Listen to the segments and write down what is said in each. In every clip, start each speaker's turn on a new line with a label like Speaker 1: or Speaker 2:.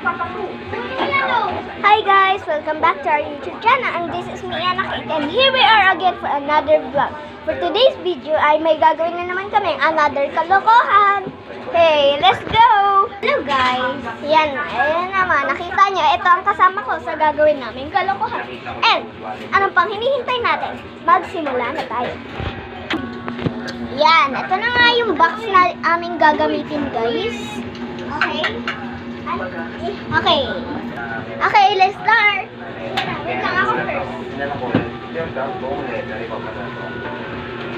Speaker 1: Hi guys! Welcome back to our YouTube channel, and this is me, Anakit, and here we are again for another vlog. For today's video ay may gagawin na naman kami another kalokohan. Hey, let's go! Hello guys! Yan, ayan naman, nakita nyo, ito ang kasama ko sa gagawin namin kalokohan. And, anong pang hinihintay natin? Magsimula na tayo. Yan, ito na nga yung box na aming gagamitin guys. Okay? Okay. Okay, let's start. Wait lang ako first.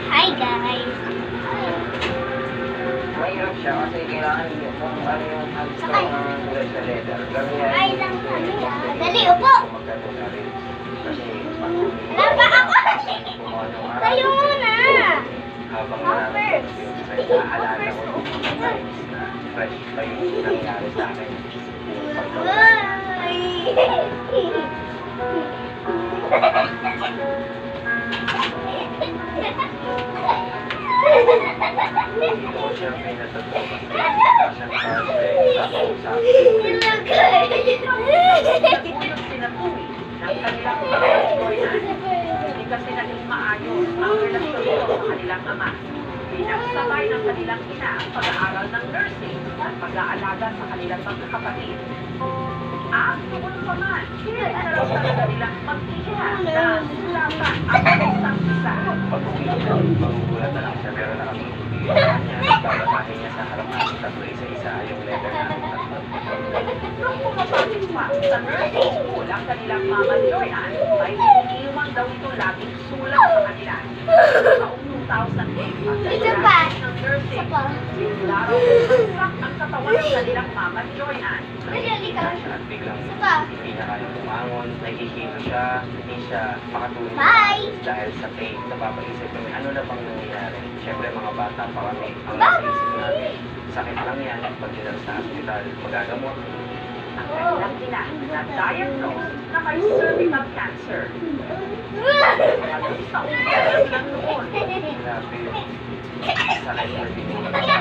Speaker 1: Hi guys.
Speaker 2: Mahirap siya kasi kailangan niyo kung ano yung
Speaker 1: Sakay.
Speaker 2: sa letter.
Speaker 1: Hi lang kami Dali, upo. Wala pa ako. Tayo muna.
Speaker 2: Habang
Speaker 1: Ako first.
Speaker 2: naalala ko na fresh pa yung nangyari sa akin. Siyempre natutuwa kasi hindi kasi naging maayos ang relasyon nito sa kanilang ama. Pinagsabay ng kanilang ina ang pag-aaral ng nursing at pag-aalaga sa kanilang mga kapatid. At noon pa man, pinagkaroon talaga nilang mag-iihan na laban ang isang isa. Pag-uwi niya, magugulat na lang siya pero nakapagpipilihan niya. Babasahin niya sa harap ng tatlo isa-isa yung letter ng tatlo. Nung pumapasok pa sa nursing school ang kanilang mama Joyan, ay iniiwan daw ito laging sulat sa kanila. Taong 2008,
Speaker 1: Isa pa.
Speaker 2: ng nursing,
Speaker 1: Isa pa.
Speaker 2: laro ang katawan ng kanilang mama Joyan.
Speaker 1: Dali ka.
Speaker 2: Siya at biglang
Speaker 1: Isa pa.
Speaker 2: hindi na kaya bumangon, nahihilo siya, hindi siya makatulog.
Speaker 1: Bye!
Speaker 2: Dahil sa pain, napapaisip kami, ano na bang nangyayari? Siyempre mga bata pa kami, ang
Speaker 1: Bye!
Speaker 2: nasa isip namin, sakit lang yan, pag dinala sa hospital, magagamot. Ang kanilang ina na-diagnose na may cervical cancer. At isang ulit lang noon. Grabe yun. Sakit na binigyan sa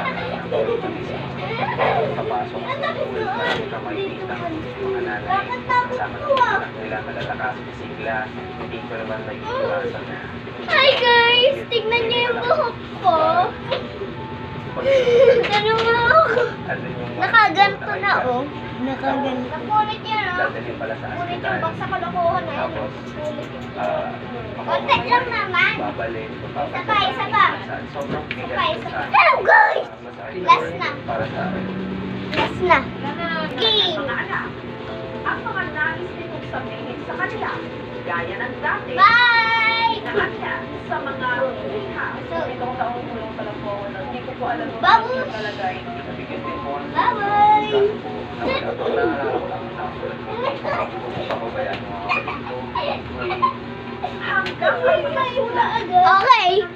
Speaker 2: papasok sa school, marami ka makikita mga nanay, kasama ng mga anak nila, malalakas, sigla, hindi ko naman nag-iwasan na.
Speaker 1: Hi guys! Tignan niyo yung buhok ko. Ganun nga ako. Nakaganto na oh. Nakaganto. Napunit yan oh.
Speaker 2: Dadalhin pala sa
Speaker 1: Punit
Speaker 2: hospital.
Speaker 1: yung box sa kalokohan na yan.
Speaker 2: Tapos,
Speaker 1: Konti lang naman.
Speaker 2: babalik.
Speaker 1: Isa pa, isa pa.
Speaker 2: Sobrang
Speaker 1: Isa
Speaker 2: bigat
Speaker 1: pa,
Speaker 2: yun
Speaker 1: isa
Speaker 2: sa
Speaker 1: pa. Hello guys!
Speaker 2: masakit
Speaker 1: Last na.
Speaker 2: para sa akin.
Speaker 1: Last na.
Speaker 2: Game. Mga anak, ang mga nais nitong sabihin sa kanila, gaya ng dati,
Speaker 1: Bye!
Speaker 2: inahan niya sa mga iha. Itong taong hulong pala po ako na hindi ko po alam kung
Speaker 1: Babu!
Speaker 2: ano talaga yung nabigyan din po.
Speaker 1: Bye-bye!
Speaker 2: Hanggang ay nasulat.
Speaker 1: Okay,